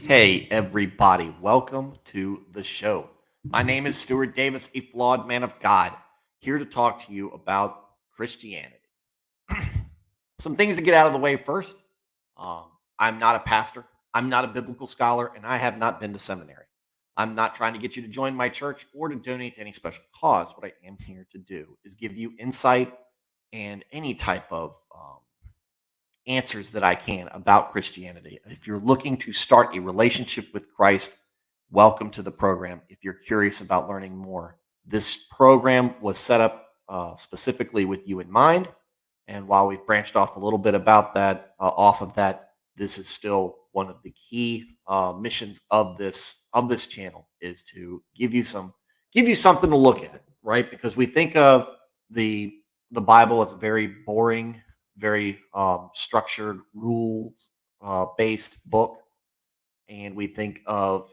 Hey, everybody, welcome to the show. My name is Stuart Davis, a flawed man of God, here to talk to you about Christianity. Some things to get out of the way first. Um, I'm not a pastor, I'm not a biblical scholar, and I have not been to seminary. I'm not trying to get you to join my church or to donate to any special cause. What I am here to do is give you insight and any type of answers that I can about Christianity. If you're looking to start a relationship with Christ, welcome to the program. If you're curious about learning more, this program was set up specifically with you in mind. And while we've branched off a little bit about that, off of that, this is still one of the key missions of this channel is to give you something to look at, right? Because we think of the Bible as a very boring, very structured, rules based book, and we think of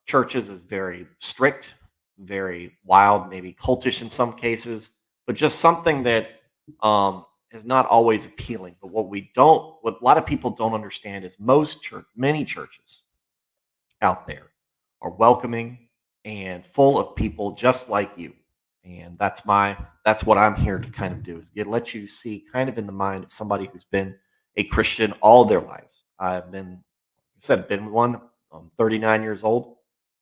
churches as very strict, very wild, maybe cultish in some cases, but just something that is not always appealing. But what a lot of people don't understand is many churches out there are welcoming and full of people just like you. And that's what I'm here to kind of do is let you see kind of in the mind of somebody who's been a Christian all their lives. Been one. I'm 39 years old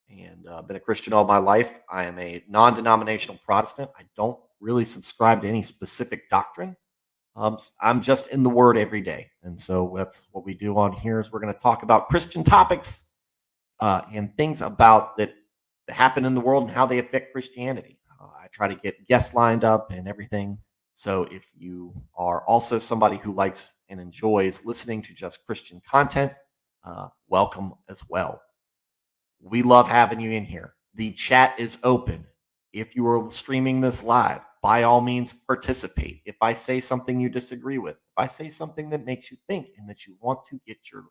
and been a Christian all my life. I am a non-denominational Protestant. I don't really subscribe to any specific doctrine. I'm just in the Word every day, and so that's what we do on here. Is we're going to talk about Christian topics and things about that happen in the world and how they affect Christianity. I try to get guests lined up and everything. So if you are also somebody who likes and enjoys listening to just Christian content, welcome as well. We love having you in here. The chat is open. If you are streaming this live, by all means participate. If I say something you disagree with, if I say something that makes you think and that you want to get your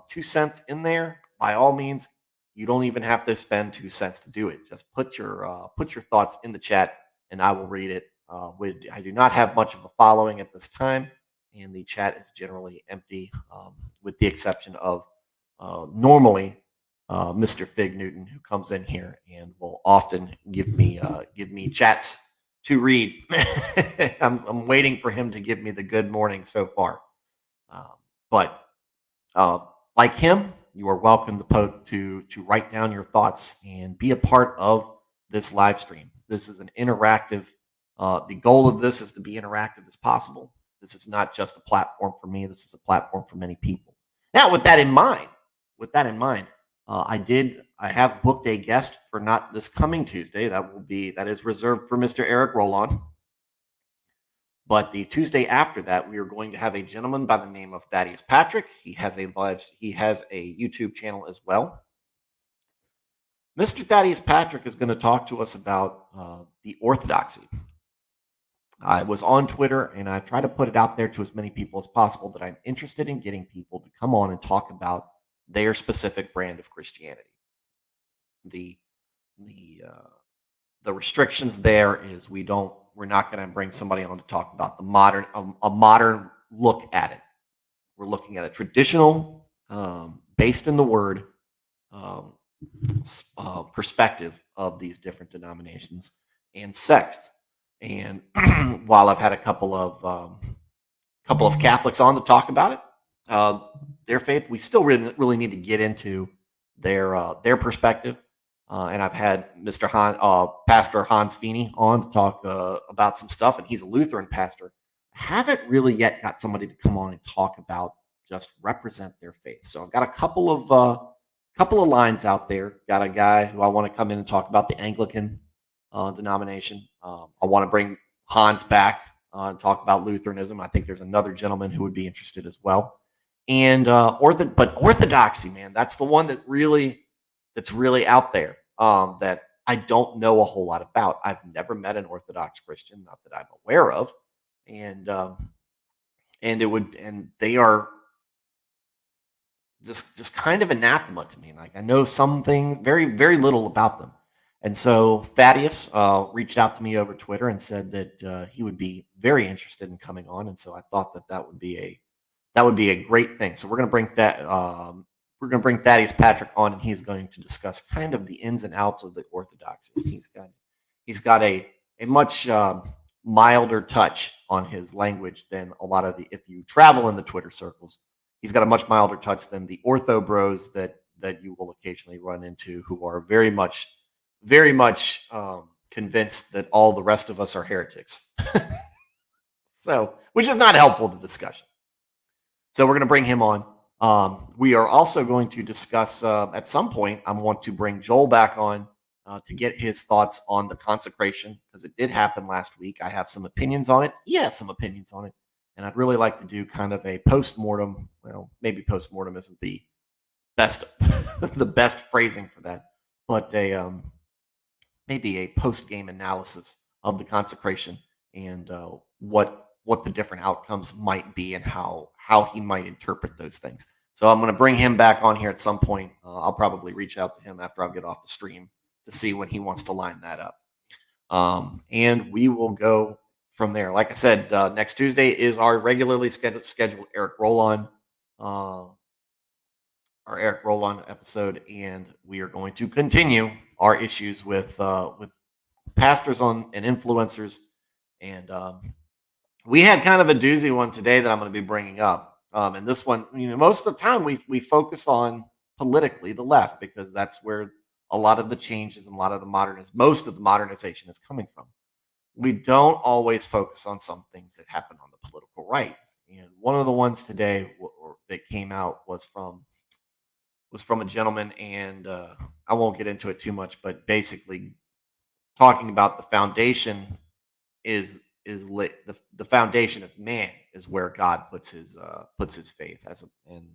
2 cents in there, by all means, you don't even have to spend 2 cents to do it. Just put your thoughts in the chat, and I will read it. I do not have much of a following at this time, and the chat is generally empty, with the exception of normally Mr. Fig Newton, who comes in here and will often give me chats to read. I'm waiting for him to give me the good morning so far, but uh, like him, you are welcome to write down your thoughts and be a part of this live stream. This is an interactive. The goal of this is to be interactive as possible. This is not just a platform for me. This is a platform for many people. Now, with that in mind, I have booked a guest for not this coming Tuesday. That is reserved for Mr. Eric Roland. But the Tuesday after that, we are going to have a gentleman by the name of Thaddeus Patrick. He has a YouTube channel as well. Mr. Thaddeus Patrick is going to talk to us about the orthodoxy. I was on Twitter and I've tried to put it out there to as many people as possible that I'm interested in getting people to come on and talk about their specific brand of Christianity. The restrictions there is we're not going to bring somebody on to talk about a modern look at it. We're looking at a traditional, based in the word, perspective of these different denominations and sects. And while I've had a couple of Catholics on to talk about it, their faith, we still really need to get into their perspective. And I've had Pastor Hans Feeney on to talk about some stuff, and he's a Lutheran pastor. I haven't really yet got somebody to come on and talk about just represent their faith. So I've got a couple of lines out there. Got a guy who I want to come in and talk about the Anglican denomination. I want to bring Hans back and talk about Lutheranism. I think there's another gentleman who would be interested as well. And orthodoxy, man, that's the one that's really out there that I don't know a whole lot about. I've never met an Orthodox Christian, not that I'm aware of, and they are just kind of anathema to me. Like I know something very very little about them, and so Thaddeus reached out to me over Twitter and said that he would be very interested in coming on, and so I thought that would be a great thing. So we're going to bring we're going to bring Thaddeus Patrick on, and he's going to discuss kind of the ins and outs of the Orthodoxy. He's got a much milder touch on his language than a lot of the. If you travel in the Twitter circles, he's got a much milder touch than the ortho bros that you will occasionally run into, who are very much convinced that all the rest of us are heretics. So, which is not helpful to discussion. So we're going to bring him on. We are also going to discuss at some point. I want to bring Joel back on to get his thoughts on the consecration, because it did happen last week. I have some opinions on it. He has some opinions on it. And I'd really like to do kind of a post-mortem. Well, maybe post-mortem isn't the best the best phrasing for that, but maybe a post-game analysis of the consecration and what the different outcomes might be and how he might interpret those things. So I'm going to bring him back on here at some point. I'll probably reach out to him after I get off the stream to see when he wants to line that up. And we will go from there. Like I said, next Tuesday is our regularly scheduled Eric Rollon episode, and we are going to continue our issues with pastors and influencers. And we had kind of a doozy one today that I'm going to be bringing up. And this one, most of the time we focus on politically the left, because that's where a lot of the changes and most of the modernization is coming from. We don't always focus on some things that happen on the political right. And one of the ones today that came out was from a gentleman, and I won't get into it too much, but basically talking about the foundation is lit. The foundation of man is where God puts his faith and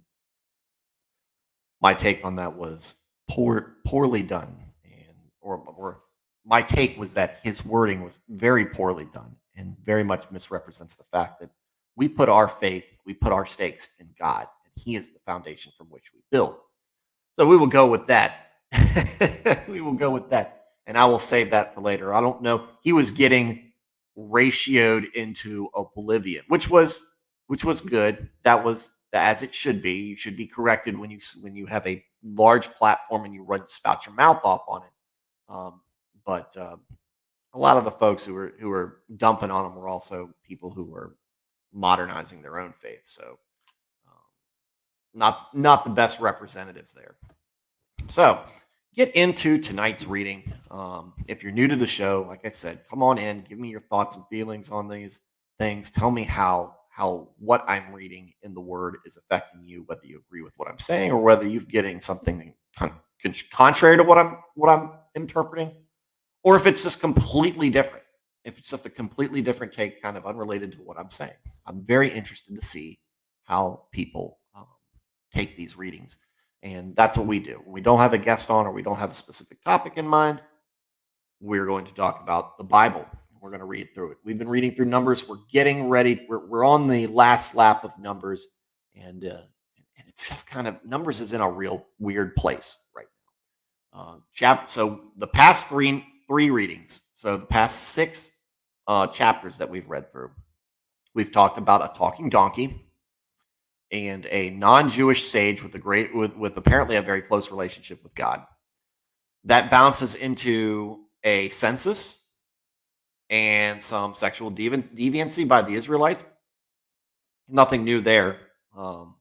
my take on that was poorly done, and or my take was that his wording was very poorly done and very much misrepresents the fact that we put our stakes in God, and he is the foundation from which we build. So we will go with that. We will go with that. And I will save that for later. I don't know. He was getting ratioed into oblivion, which was good. That was as it should be. You should be corrected when you have a large platform and you spout your mouth off on it. But a lot of the folks who were dumping on him were also people who were modernizing their own faith. So not the best representatives there. So get into tonight's reading. If you're new to the show, like I said, come on in, give me your thoughts and feelings on these things. Tell me how what I'm reading in the Word is affecting you, whether you agree with what I'm saying or whether you're getting something contrary to what I'm interpreting, or if it's just completely different. If it's just a completely different take, kind of unrelated to what I'm saying. I'm very interested to see how people take these readings. And that's what we do. When we don't have a guest on or we don't have a specific topic in mind, we're going to talk about the Bible. We're going to read through it. We've been reading through Numbers. We're getting ready. We're on the last lap of Numbers. And it's just kind of, Numbers is in a real weird place right now. So the past three readings, so the past 6 chapters that we've read through, we've talked about a talking donkey and a non-Jewish sage with apparently a very close relationship with God. That bounces into a census and some sexual deviancy by the Israelites. Nothing new there. And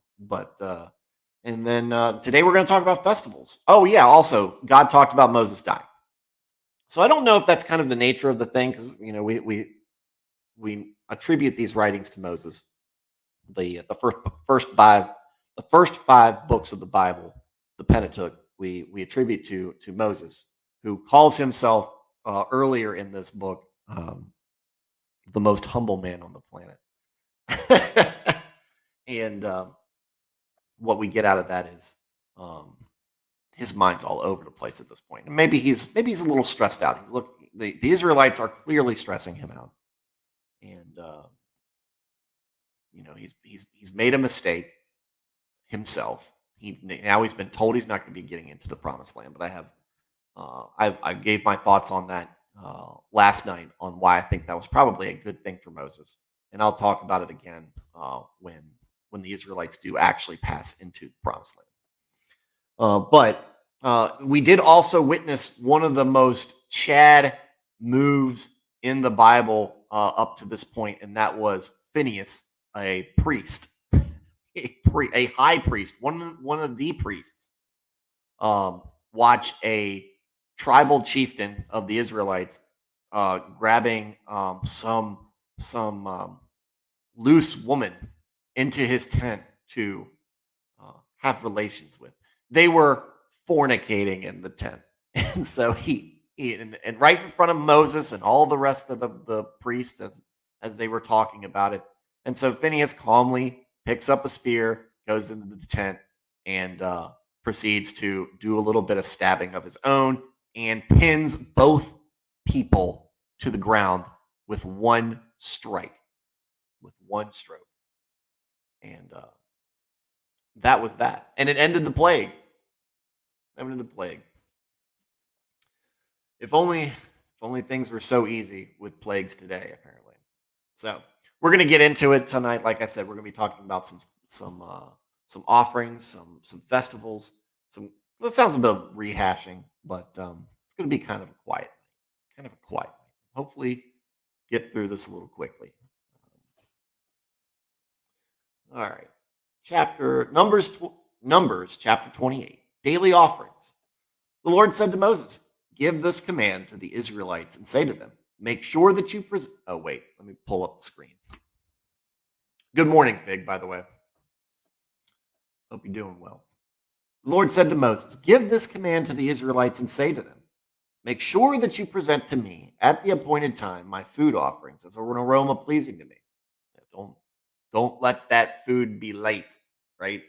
then today we're going to talk about festivals. Oh yeah, also God talked about Moses dying. So I don't know if that's kind of the nature of the thing, because we attribute these writings to Moses. The first 5 books of the Bible, the Pentateuch, we attribute to Moses, who calls himself earlier in this book the most humble man on the planet. And what we get out of that is his mind's all over the place at this point. And maybe he's a little stressed out. The Israelites are clearly stressing him out, and he's made a mistake himself. Now he's been told he's not going to be getting into the promised land. But I gave my thoughts on that last night on why I think that was probably a good thing for Moses, and I'll talk about it again when the Israelites do actually pass into the promised land. But we did also witness one of the most Chad moves in the Bible up to this point, and that was Phineas, a priest, a high priest, one of the priests, watch a tribal chieftain of the Israelites grabbing some loose woman into his tent to have relations with. They were fornicating in the tent. And so and right in front of Moses and all the rest of the priests as they were talking about it. And so Phineas calmly picks up a spear, goes into the tent, and proceeds to do a little bit of stabbing of his own and pins both people to the ground with one strike, with one stroke. And that was that. And it ended the plague. Ended the plague. If only things were so easy with plagues today, apparently. So we're gonna get into it tonight. Like I said, we're gonna be talking about some offerings, some festivals, some that sounds a bit of rehashing, but it's gonna be kind of a quiet. Hopefully get through this a little quickly. All right. Numbers chapter 28. Daily offerings. The Lord said to Moses, "Give this command to the Israelites and say to them, make sure that you present." Oh, wait, let me pull up the screen. Good morning, Fig, by the way. Hope you're doing well. The Lord said to Moses, "Give this command to the Israelites and say to them, make sure that you present to me at the appointed time my food offerings as an aroma pleasing to me." Don't let that food be late, right?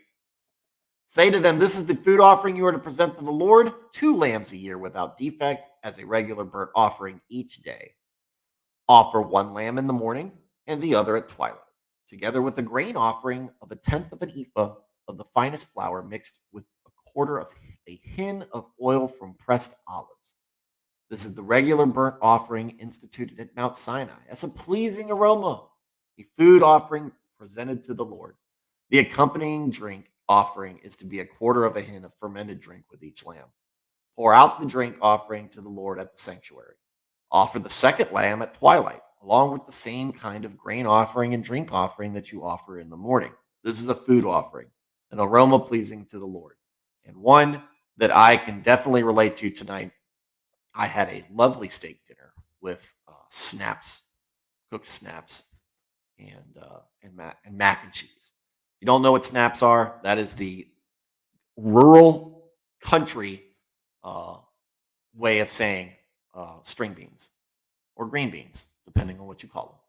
Say to them, this is the food offering you are to present to the Lord, 2 lambs a year without defect as a regular burnt offering each day. Offer 1 lamb in the morning and the other at twilight, together with a grain offering of 1/10 of an ephah of the finest flour mixed with 1/4 of a hin of oil from pressed olives. This is the regular burnt offering instituted at Mount Sinai as a pleasing aroma, a food offering presented to the Lord. The accompanying drink offering is to be 1/4 of a hin of fermented drink with each lamb. Pour out the drink offering to the Lord at the sanctuary. Offer the second lamb at twilight, along with the same kind of grain offering and drink offering that you offer in the morning. This is a food offering, an aroma pleasing to the Lord, and one that I can definitely relate to tonight. I had a lovely steak dinner with snaps, cooked snaps, and mac and cheese. If you don't know what snaps are, that is the rural country uh, way of saying string beans or green beans, depending on what you call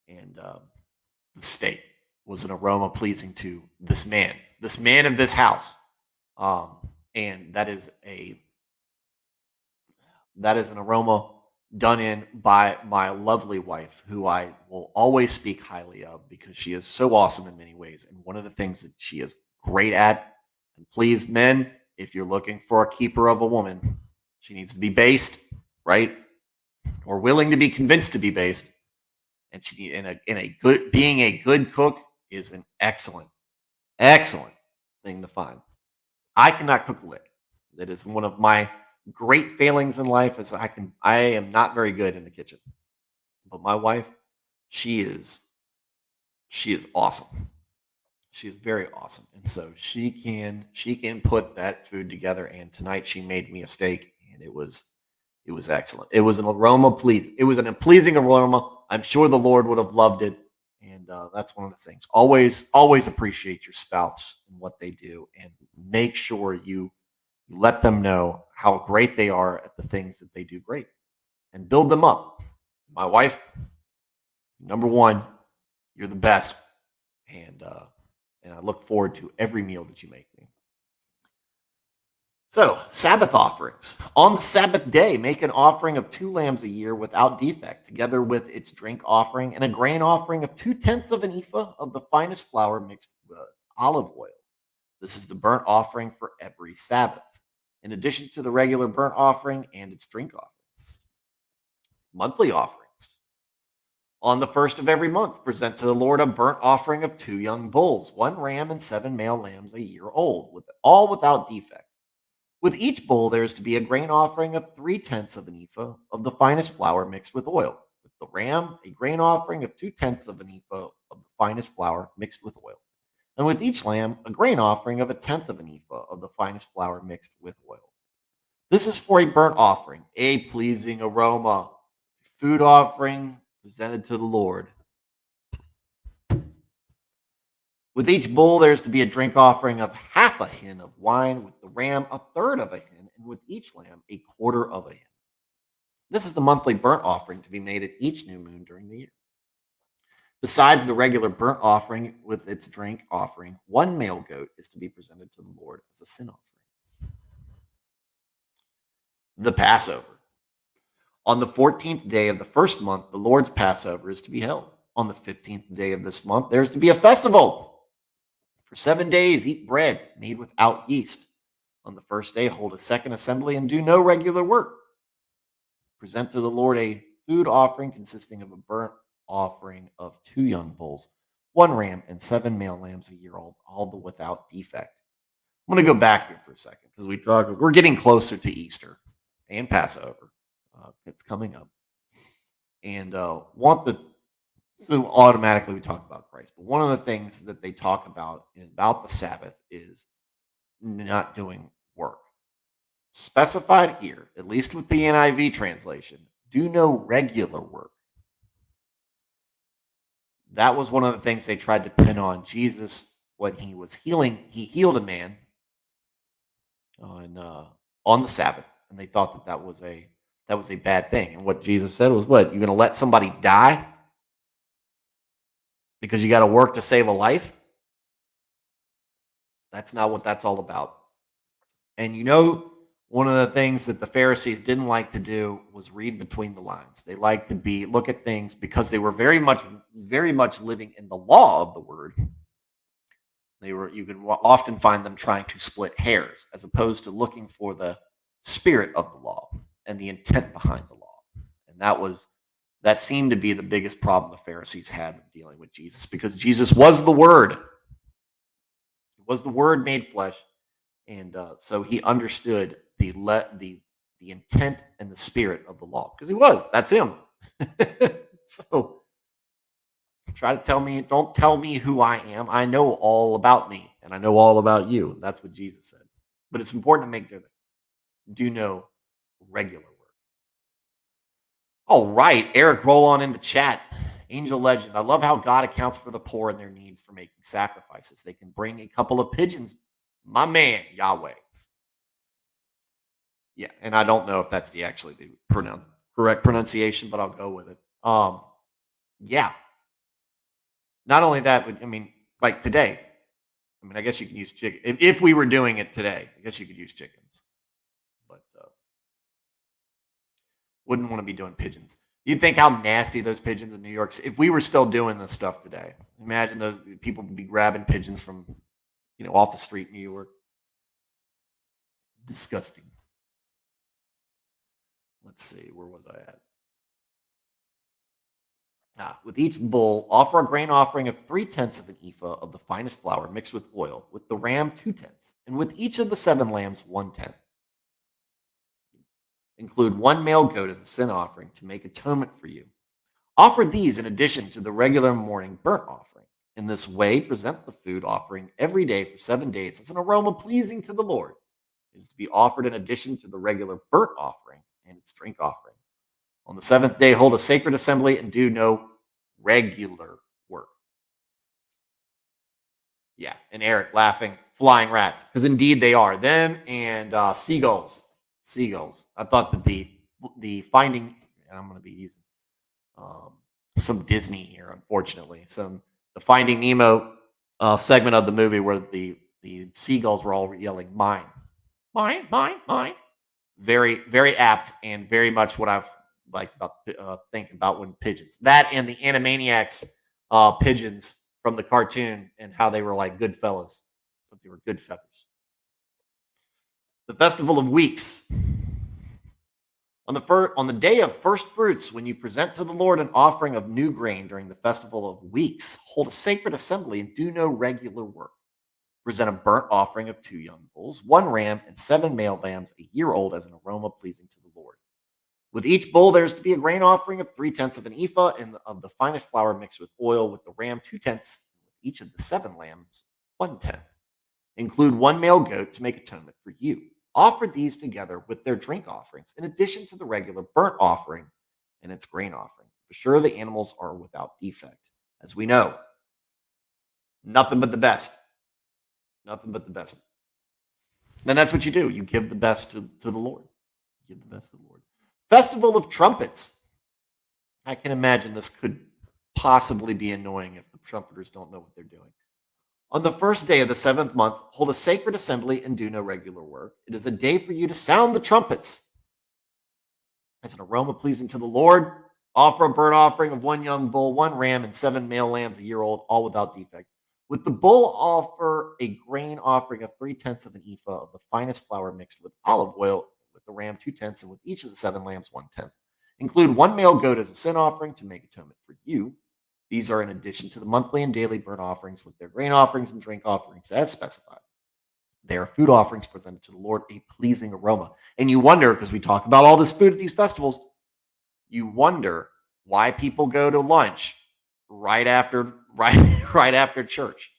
them. And the steak was an aroma pleasing to this man of this house, and that is an aroma done in by my lovely wife, who I will always speak highly of because she is so awesome in many ways. And one of the things that she is great at, and please, men, if you're looking for a keeper of a woman, she needs to be based, right? Or willing to be convinced to be based. And she in a good being a good cook is an excellent thing to find. I cannot cook a lick. That is one of my great failings in life is I am not very good in the kitchen. But my wife, she is awesome. She is very awesome. And so she can put that food together, and tonight she made me a steak and it was excellent. It was an aroma pleasing. It was a pleasing aroma. I'm sure the Lord would have loved it. And that's one of the things. Always appreciate your spouse and what they do, and make sure you let them know how great they are at the things that they do great, and build them up. My wife, number one, you're the best, and I look forward to every meal that you make me. So, Sabbath offerings. On the Sabbath day, make an offering of 2 lambs a year without defect, together with its drink offering and a grain offering of 2/10 of an ephah of the finest flour mixed with olive oil. This is the burnt offering for every Sabbath, in addition to the regular burnt offering and its drink offering. Monthly offerings. On the first of every month, present to the Lord a burnt offering of 2 young bulls, 1 ram, and 7 male lambs a year old, all without defect. With each bowl, there is to be a grain offering of 3/10 of an ephah of the finest flour mixed with oil. With the ram, a grain offering of 2/10 of an ephah of the finest flour mixed with oil. And with each lamb, a grain offering of 1/10 of an ephah of the finest flour mixed with oil. This is for a burnt offering, a pleasing aroma, food offering presented to the Lord. With each bull, there is to be a drink offering of half a hin of wine, with the ram a third of a hin, and with each lamb a quarter of a hin. This is the monthly burnt offering to be made at each new moon during the year. Besides the regular burnt offering with its drink offering, one male goat is to be presented to the Lord as a sin offering. The Passover. On the 14th day of the first month, the Lord's Passover is to be held. On the 15th day of this month, there is to be a festival. For 7 days, eat bread made without yeast. On the first day, hold a second assembly and do no regular work. Present to the Lord a food offering consisting of a burnt offering of 2 young bulls, 1 ram, and 7 male lambs a year old, all without defect. I'm going to go back here for a second because we're getting closer to Easter and Passover. It's coming up, and so automatically we talk about Christ. But one of the things that they talk about the Sabbath is not doing work. Specified here, at least with the NIV translation, do no regular work. That was one of the things they tried to pin on Jesus when he was healing. He healed a man on the Sabbath, and they thought that was a bad thing. And what Jesus said was, "What, you're going to let somebody die because you got to work to save a life?" That's not what that's all about. And one of the things that the Pharisees didn't like to do was read between the lines. They liked to look at things because they were very much living in the law of the word. You can often find them trying to split hairs as opposed to looking for the spirit of the law and the intent behind the law. And that seemed to be the biggest problem the Pharisees had in dealing with Jesus, because Jesus was the Word. He was the Word made flesh. And so he understood the intent and the spirit of the law, because he was. That's him. So don't tell me who I am. I know all about me, and I know all about you. That's what Jesus said. But it's important to make sure that do no regular work. All right, Eric, roll on into chat. Angel Legend. I love how God accounts for the poor and their needs for making sacrifices. They can bring a couple of pigeons. My man, Yahweh. Yeah, and I don't know if that's the correct pronunciation, but I'll go with it. Yeah. Not only that, but like today. I guess you can use chicken. If we were doing it today, I guess you could use chickens. But wouldn't want to be doing pigeons. You'd think how nasty those pigeons in New York. If we were still doing this stuff today, imagine those people would be grabbing pigeons from, off the street in New York. Disgusting. Let's see, where was I at? With each bull, offer a grain offering of 3/10 of an ephah of the finest flour mixed with oil, with the ram 2/10, and with each of the 7 lambs 1/10. Include 1 male goat as a sin offering to make atonement for you. Offer these in addition to the regular morning burnt offering. In this way, present the food offering every day for 7 days as an aroma pleasing to the Lord. It is to be offered in addition to the regular burnt offering and its drink offering. On the 7th day, hold a sacred assembly and do no regular work. Yeah, and Eric laughing, flying rats, because indeed they are. Them and seagulls. I thought that the Finding, and I'm going to be using some Disney here, unfortunately. The Finding Nemo segment of the movie where the seagulls were all yelling, "Mine, mine, mine, mine." Very, very apt, and very much what I've liked about think about when pigeons. That and the Animaniacs pigeons from the cartoon, and how they were like good fellas, but they were good feathers. The Festival of Weeks. On the day of first fruits, when you present to the Lord an offering of new grain during the Festival of Weeks, hold a sacred assembly and do no regular work. Present a burnt offering of 2 young bulls, 1 ram, and 7 male lambs a year old as an aroma pleasing to the Lord. With each bull, there is to be a grain offering of 3/10 of an ephah of the finest flour mixed with oil. With the ram, 2/10. With each of the 7 lambs, 1/10. Include 1 male goat to make atonement for you. Offer these together with their drink offerings, in addition to the regular burnt offering and its grain offering. Be sure the animals are without defect. As we know, nothing but the best. Nothing but the best. Then that's what you do. You give the best to the Lord. Give the best to the Lord. Festival of Trumpets. I can imagine this could possibly be annoying if the trumpeters don't know what they're doing. On the first day of the 7th month, hold a sacred assembly and do no regular work. It is a day for you to sound the trumpets. As an aroma pleasing to the Lord, offer a burnt offering of 1 young bull, 1 ram, and 7 male lambs a year old, all without defect. With the bull, offer a grain offering of 3/10 of an ephah of the finest flour mixed with olive oil. With the ram, 2/10, and with each of the 7 lambs, 1/10. Include 1 male goat as a sin offering to make atonement for you. These are in addition to the monthly and daily burnt offerings with their grain offerings and drink offerings as specified. They are food offerings presented to the Lord, a pleasing aroma. And you wonder, because we talk about all this food at these festivals, you wonder why people go to lunch right after right after church.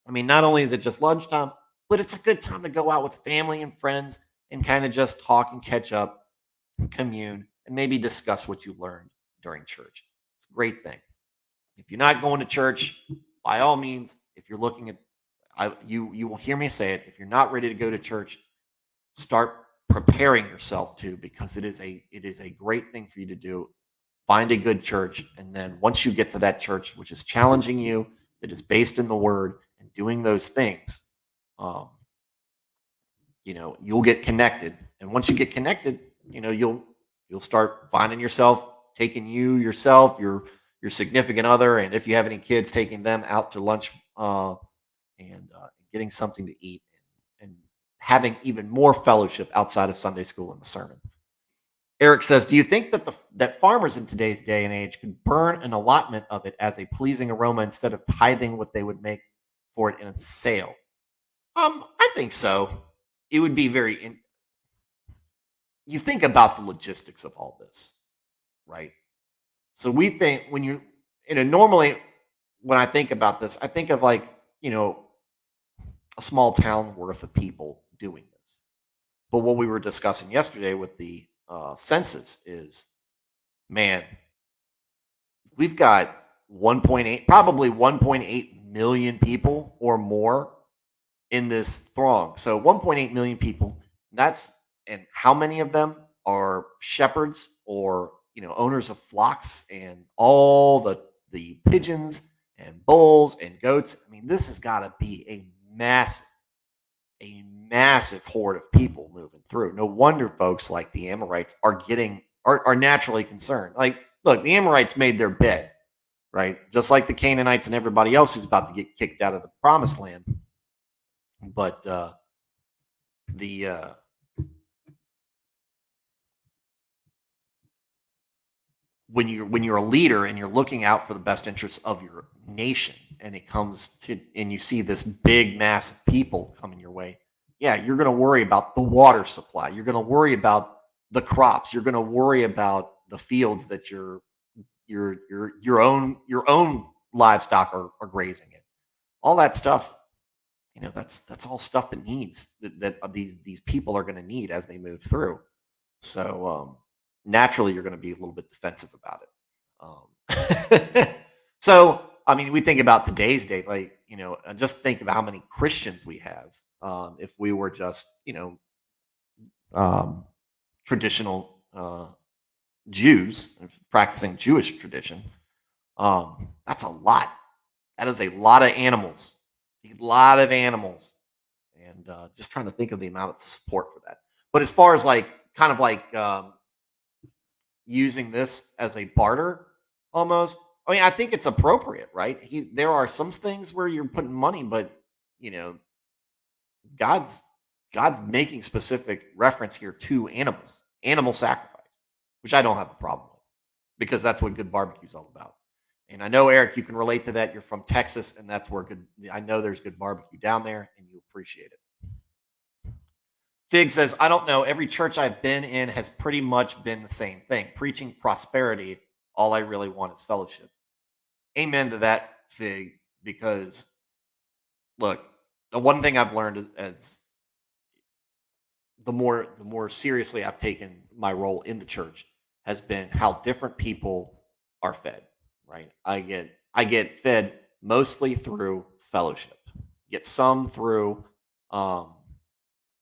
I mean, not only is it just lunchtime, but it's a good time to go out with family and friends and kind of just talk and catch up, commune, and maybe discuss what you learned during church. It's a great thing. If you're not going to church, by all means, if you're looking at, you will hear me say it. If you're not ready to go to church, start preparing yourself to, because it is a great thing for you to do. Find a good church, and then once you get to that church, which is challenging you, that is based in the Word, and doing those things, um, you'll get connected. And once you get connected, you'll start finding yourself taking yourself, your significant other, and if you have any kids, taking them out to lunch, and getting something to eat, and having even more fellowship outside of Sunday school and the sermon. Eric says, "Do you think that farmers in today's day and age could burn an allotment of it as a pleasing aroma instead of tithing what they would make for it in a sale?" I think so. It would be you think about the logistics of all this, right? So we think normally when I think about this, I think of like, a small town worth of people doing this. But what we were discussing yesterday with the census is, man, we've got 1.8, probably 1.8 million people or more in this throng. So 1.8 million people, and how many of them are shepherds or, owners of flocks and all the pigeons and bulls and goats. I mean, this has got to be a massive horde of people moving through. No wonder folks like the Amorites are naturally concerned. Like, look, the Amorites made their bed, right? Just like the Canaanites and everybody else who's about to get kicked out of the promised land. But when you're a leader and you're looking out for the best interests of your nation, and you see this big mass of people coming your way, yeah, you're going to worry about the water supply. You're going to worry about the crops. You're going to worry about the fields that your own livestock are grazing in. All that stuff, that's all stuff that these people are going to need as they move through. So naturally, you're going to be a little bit defensive about it. So I mean, we think about today's date, like, just think about how many Christians we have. If we were just traditional Jews practicing Jewish tradition, that's a lot. That is a lot of animals. A lot of animals. And just trying to think of the amount of support for that. But as far as kind of using this as a barter, almost, I mean, I think it's appropriate, right? There are some things where you're putting money, but God's making specific reference here to animal sacrifice, which I don't have a problem with, because that's what good barbecue is all about. And I know, Eric, you can relate to that. You're from Texas, and that's where I know there's good barbecue down there, and you appreciate it. Fig says, I don't know. Every church I've been in has pretty much been the same thing, preaching prosperity. All I really want is fellowship. Amen to that, Fig, because look, the one thing I've learned as the more seriously I've taken my role in the church has been how different people are fed. Right, I get fed mostly through fellowship. Get some through. Um,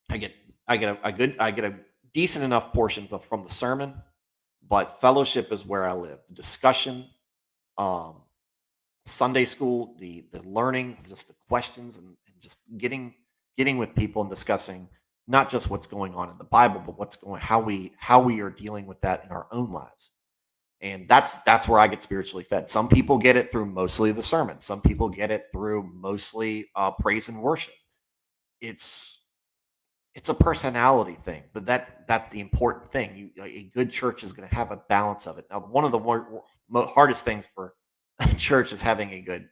I get I get a decent enough portion from the sermon, but fellowship is where I live. The discussion, um, Sunday school, the learning, just the questions, and just getting with people and discussing not just what's going on in the Bible, but how we are dealing with that in our own lives. And that's where I get spiritually fed. Some people get it through mostly the sermon. Some people get it through mostly praise and worship. It's it's a personality thing, but that's the important thing. A good church is going to have a balance of it. Now, one of the hardest things for a church is having a good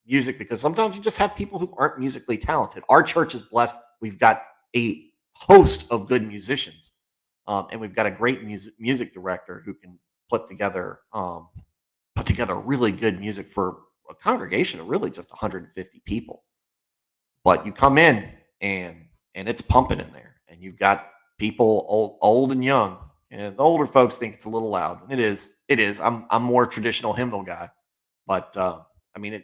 music, because sometimes you just have people who aren't musically talented. Our church is blessed; we've got a host of good musicians, and we've got a great music director who can put together put together really good music for a congregation of really just 150 people. But you come in and and it's pumping in there, and you've got people old and young. And the older folks think it's a little loud, and it is. It is. I'm more traditional hymnal guy, but I mean,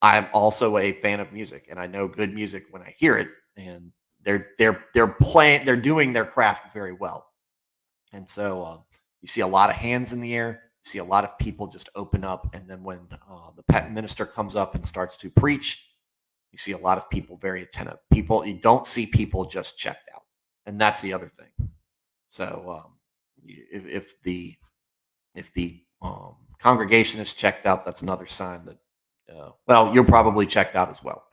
I'm also a fan of music, and I know good music when I hear it. And they're doing their craft very well. And so you see a lot of hands in the air. You see a lot of people just open up, and then when the pet minister comes up and starts to preach, you see a lot of people very attentive. People, you don't see people just checked out, and that's the other thing. So if the congregation is checked out, that's another sign that well, you're probably checked out as well.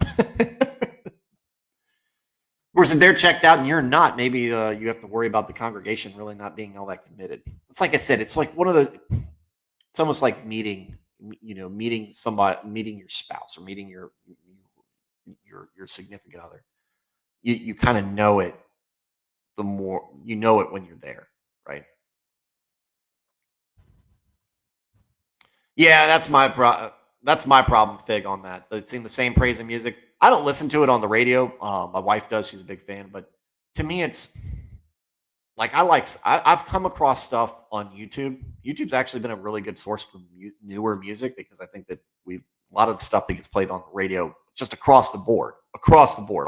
Whereas if they're checked out and you're not, maybe you have to worry about the congregation really not being all that committed. It's like I said, it's like one of the. It's almost like meeting somebody, meeting your spouse, or meeting your significant other. You kind of know it. The more you know it when you're there, right? Yeah, that's my problem, Fig, on that. It's in the same praise and music. I don't listen to it on the radio. My wife does; she's a big fan. But to me, it's like I've come across stuff on YouTube. YouTube's actually been a really good source for newer music, because I think that we've a lot of the stuff that gets played on the radio just across the board,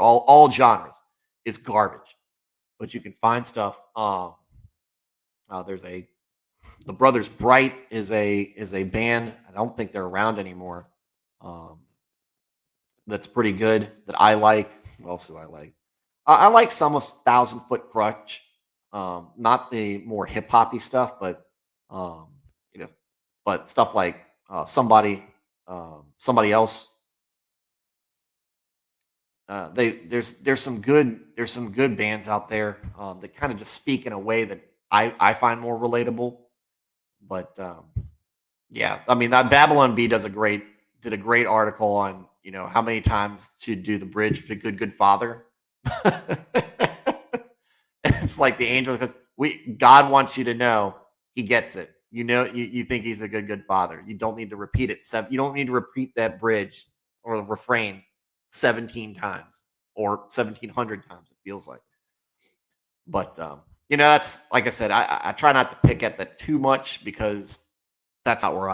all genres, is garbage. But you can find stuff. There's a the Brothers Bright is a band. I don't think they're around anymore. Um, that's pretty good that I like. What else do I like? I like some of Thousand Foot Crutch. Not the more hip hoppy stuff, but um, you know, but stuff like somebody else. There's some good bands out there that kind of just speak in a way that I find more relatable. But yeah, I mean, that Babylon Bee did a great article on how many times to do the bridge to Good Good Father. It's like the angel, because God wants you to know He gets it. You think He's a good good Father. You don't need to repeat it. You don't need to repeat that bridge or the refrain 17 times or 1,700 times. It feels like. But that's like I said. I try not to pick at that too much, because that's not where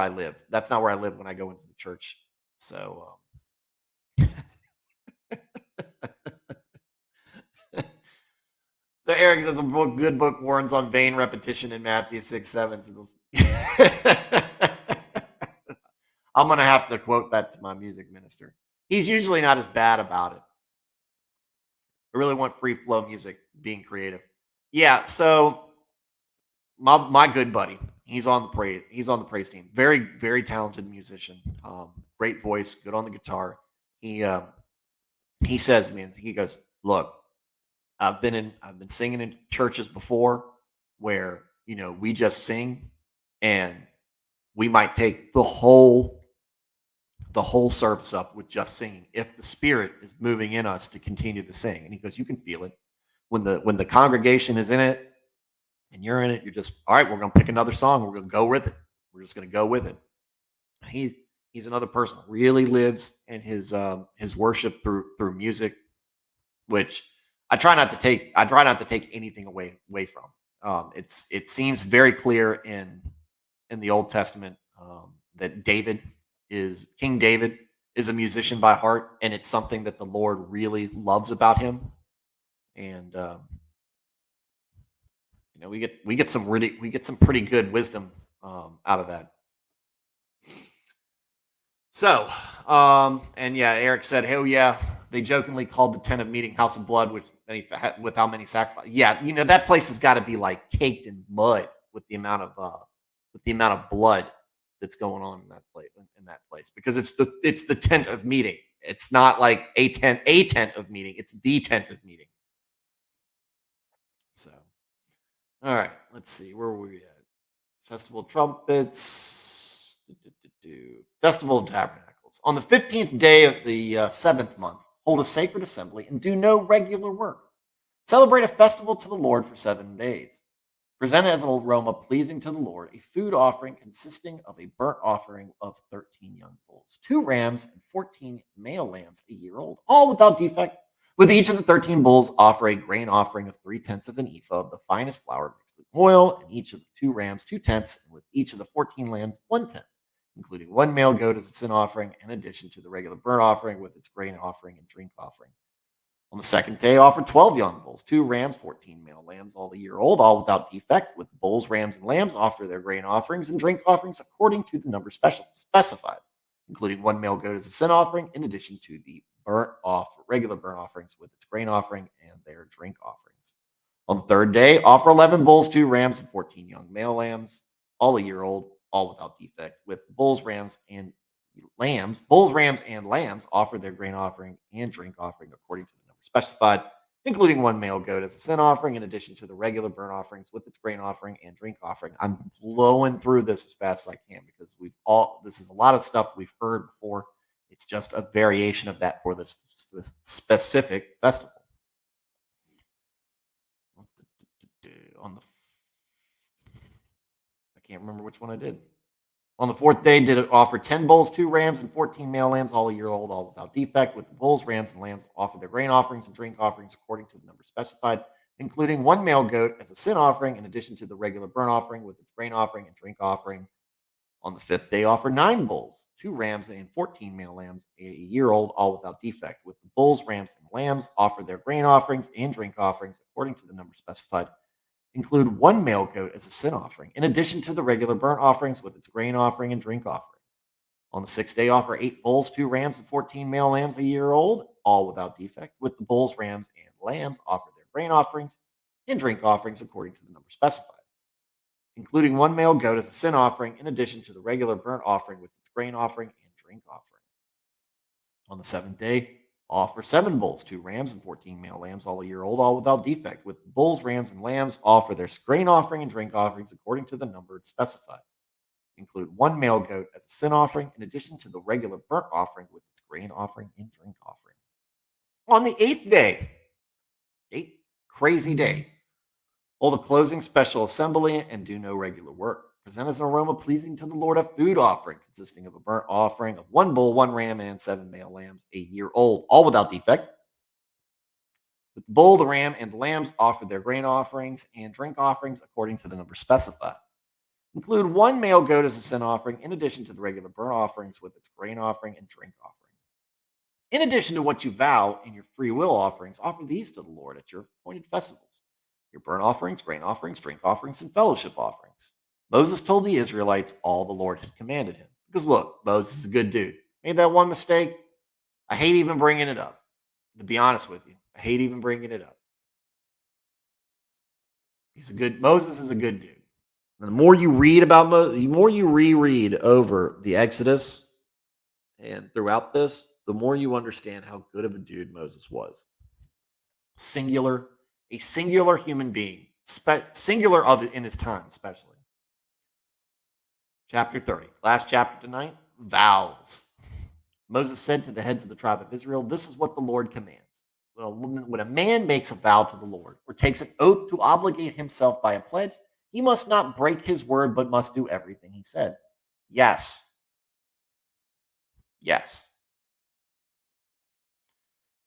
I live. That's not where I live when I go into the church. So so Eric says good book warns on vain repetition in Matthew 6:7. I'm gonna have to quote that to my music minister. He's usually not as bad about it. I really want free flow music, being creative. Yeah, so my good buddy, he's on the praise team. Very very talented musician. Great voice, good on the guitar. He says to me, he goes, "Look, I've been singing in churches before where we just sing, and we might take the whole service up with just singing if the Spirit is moving in us to continue to sing. And he goes, you can feel it when the congregation is in it and you're in it. You're just, all right, we're going to pick another song. We're going to go with it. We're just going to go with it. He's another person who really lives in his worship through music, which I try not to take anything away from. It seems very clear in the Old Testament that King David is a musician by heart, and it's something that the Lord really loves about him. And we get some pretty good wisdom out of that. So, and yeah, Eric said, "Hell yeah!" They jokingly called the tent of meeting House of Blood with how many sacrifices. Yeah, that place has got to be like caked in mud with the amount of blood that's going on in that place because it's the tent of meeting. It's not like a tent of meeting. It's the tent of meeting. So, all right, let's see, where were we at? Festival of Trumpets. Festival of Tabernacles. On the 15th day of the 7th month, hold a sacred assembly and do no regular work. Celebrate a festival to the Lord for 7 days. Present as an aroma pleasing to the Lord a food offering consisting of a burnt offering of 13 young bulls, 2 rams, and 14 male lambs a year old, all without defect. With each of the 13 bulls, offer a grain offering of 3/10 of an ephah of the finest flour mixed with oil, and each of the 2 rams 2/10, and with each of the 14 lambs 1/10, including 1 male goat as a sin offering, in addition to the regular burnt offering with its grain offering and drink offering. On the second day, offer 12 young bulls, 2 rams, 14 male lambs, all a year old, all without defect. With the bulls, rams, and lambs, offer their grain offerings and drink offerings according to the number specified, including 1 male goat as a sin offering, in addition to the regular burnt offerings with its grain offering and their drink offerings. On the third day, offer 11 bulls, 2 rams, and 14 young male lambs, all a year old, all without defect. With bulls, rams, and lambs offer their grain offering and drink offering according to the number specified, including 1 male goat as a sin offering, in addition to the regular burnt offerings with its grain offering and drink offering. I'm blowing through this as fast as I can because this is a lot of stuff we've heard before. It's just a variation of that for this specific festival. I can't remember which one I did. On the 4th day, did it offer 10 bulls, 2 rams, and 14 male lambs, all a year old, all without defect. With the bulls, rams, and lambs, offer their grain offerings and drink offerings according to the number specified, including 1 male goat as a sin offering, in addition to the regular burnt offering with its grain offering and drink offering. On the 5th day, offer 9 bulls, 2 rams, and 14 male lambs, a year old, all without defect. With the bulls, rams, and lambs, offer their grain offerings and drink offerings according to the number specified. Include 1 male goat as a sin offering, in addition to the regular burnt offerings with its grain offering and drink offering. On the 6th day, offer 8 bulls, 2 rams, and 14 male lambs a year old, all without defect. With the bulls, rams, and lambs, offer their grain offerings and drink offerings according to the number specified, including 1 male goat as a sin offering, in addition to the regular burnt offering with its grain offering and drink offering. On the 7th day, offer 7 bulls, 2 rams, and 14 male lambs, all a year old, all without defect. With bulls, rams, and lambs, offer their grain offering and drink offerings according to the number specified. Include 1 male goat as a sin offering, in addition to the regular burnt offering with its grain offering and drink offering. On the 8th day, crazy day, hold a closing special assembly and do no regular work. Present as an aroma pleasing to the Lord a food offering consisting of a burnt offering of 1 bull, 1 ram, and 7 male lambs a year old, all without defect. With the bull, the ram, and the lambs, offer their grain offerings and drink offerings according to the number specified. Include 1 male goat as a sin offering, in addition to the regular burnt offerings with its grain offering and drink offering. In addition to what you vow in your free will offerings, offer these to the Lord at your appointed festivals: your burnt offerings, grain offerings, drink offerings, and fellowship offerings. Moses told the Israelites all the Lord had commanded him. Because look, Moses is a good dude. Made that one mistake. I hate even bringing it up. To be honest with you, I hate even bringing it up. Moses is a good dude. And the more you read about Moses, the more you reread over the Exodus and throughout this, the more you understand how good of a dude Moses was. A singular human being, singular of it in his time, especially. Chapter 30. Last chapter tonight. Vows. Moses said to the heads of the tribe of Israel, "This is what the Lord commands. When a man makes a vow to the Lord or takes an oath to obligate himself by a pledge, he must not break his word, but must do everything he said." Yes. Yes.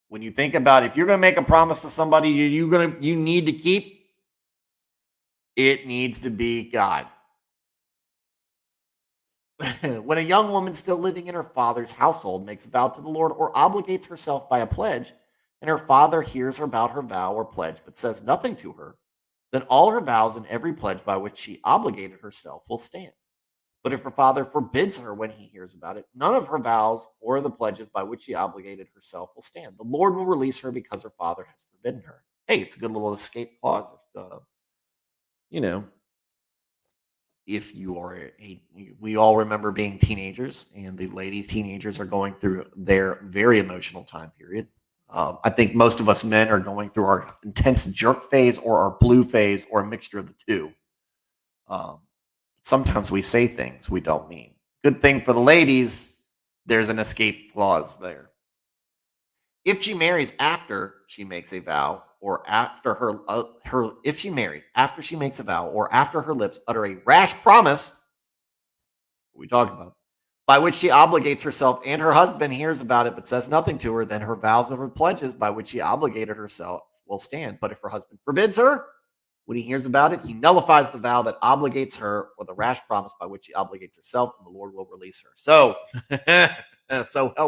When you think about if you're going to make a promise to somebody you need to keep, it needs to be God. When a young woman still living in her father's household makes a vow to the Lord or obligates herself by a pledge, and her father hears about her vow or pledge but says nothing to her, then all her vows and every pledge by which she obligated herself will stand. But if her father forbids her when he hears about it, none of her vows or the pledges by which she obligated herself will stand. The Lord will release her because her father has forbidden her. Hey, it's a good little escape clause. You know, if you are we all remember being teenagers, and the lady teenagers are going through their very emotional time period. I think most of us men are going through our intense jerk phase or our blue phase or a mixture of the two. Um, Sometimes we say things we don't mean. Good thing for the ladies, there's an escape clause there. If she marries after she makes a vow, or after her if she marries after she makes a vow, or after her lips utter a rash promise, what we talked about, by which she obligates herself, and her husband hears about it but says nothing to her, then her vows or her pledges by which she obligated herself will stand. But if her husband forbids her, when he hears about it, he nullifies the vow that obligates her or the rash promise by which she obligates herself, and the Lord will release her. So,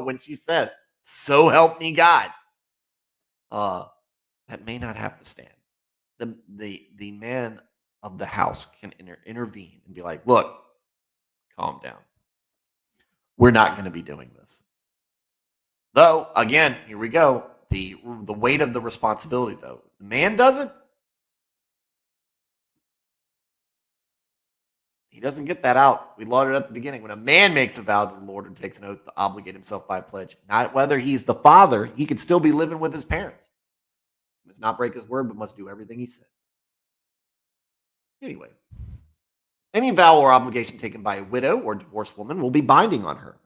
when she says, "So help me God," uh, that may not have to stand. The man of the house can intervene and be like, "Look, calm down. We're not going to be doing this." Though, again, here we go. The weight of the responsibility, though. The man does it. He doesn't get that out. We lauded at the beginning. When a man makes a vow to the Lord and takes an oath to obligate himself by a pledge, not whether he's the father, he could still be living with his parents. He must not break his word, but must do everything he said. Anyway, any vow or obligation taken by a widow or divorced woman will be binding on her.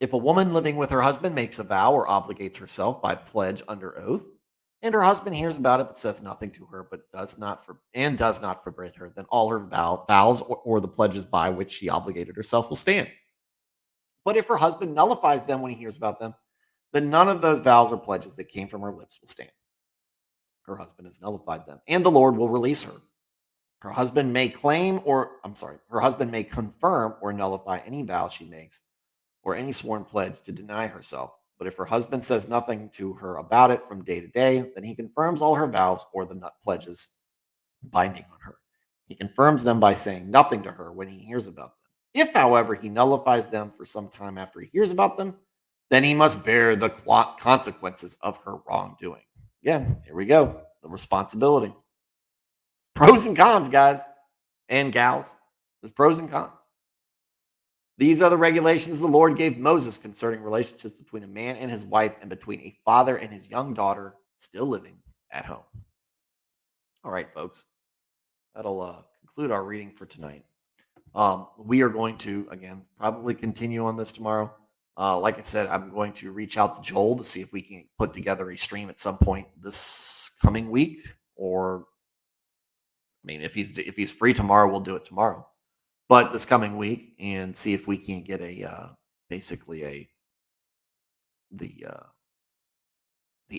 If a woman living with her husband makes a vow or obligates herself by pledge under oath, and her husband hears about it but says nothing to her, but does not forbid her, then all her vows or the pledges by which she obligated herself will stand. But if her husband nullifies them when he hears about them, then none of those vows or pledges that came from her lips will stand. Her husband has nullified them, and the Lord will release her. Her husband may confirm or nullify any vow she makes or any sworn pledge to deny herself. But if her husband says nothing to her about it from day to day, then he confirms all her vows or the pledges binding on her. He confirms them by saying nothing to her when he hears about them. If, however, he nullifies them for some time after he hears about them, then he must bear the consequences of her wrongdoing. Again, here we go. The responsibility. Pros and cons, guys and gals. There's pros and cons. These are the regulations the Lord gave Moses concerning relationships between a man and his wife and between a father and his young daughter still living at home. All right, folks. That'll conclude our reading for tonight. We are going to, again, probably continue on this tomorrow. Like I said, I'm going to reach out to Joel to see if we can put together a stream at some point this coming week. Or, I mean, if he's free tomorrow, we'll do it tomorrow. But this coming week, and see if we can get the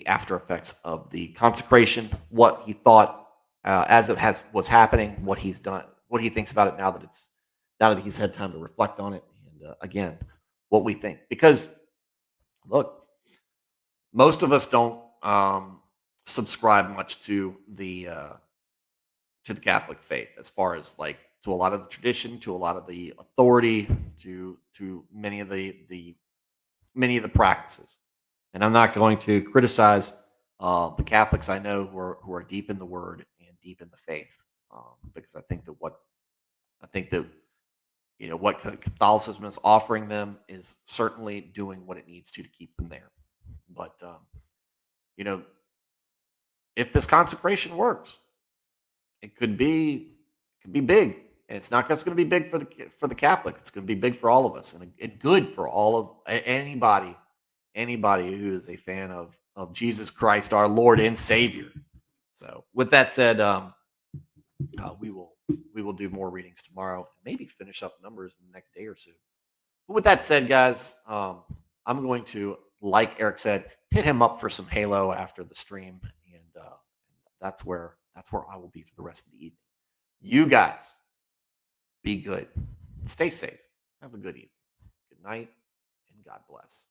after effects of the consecration, what he thought as it was happening, what he's done, what he thinks about it now that he's had time to reflect on it, and again, what we think. Because look, most of us don't subscribe much to the Catholic faith, as far as like to a lot of the tradition, to a lot of the authority, to many of the practices. And I'm not going to criticize the Catholics I know who are deep in the Word and deep in the faith, because I think that what Catholicism is offering them is certainly doing what it needs to keep them there. But if this consecration works, it could be big. And it's not just going to be big for the Catholic. It's going to be big for all of us, and good for all of anybody who is a fan of Jesus Christ, our Lord and Savior. So, with that said, we will do more readings tomorrow, maybe finish up numbers in the next day or so. But with that said, guys, I'm going to, like Eric said, hit him up for some Halo after the stream, and that's where I will be for the rest of the evening. You guys, be good, stay safe, have a good evening, good night, and God bless.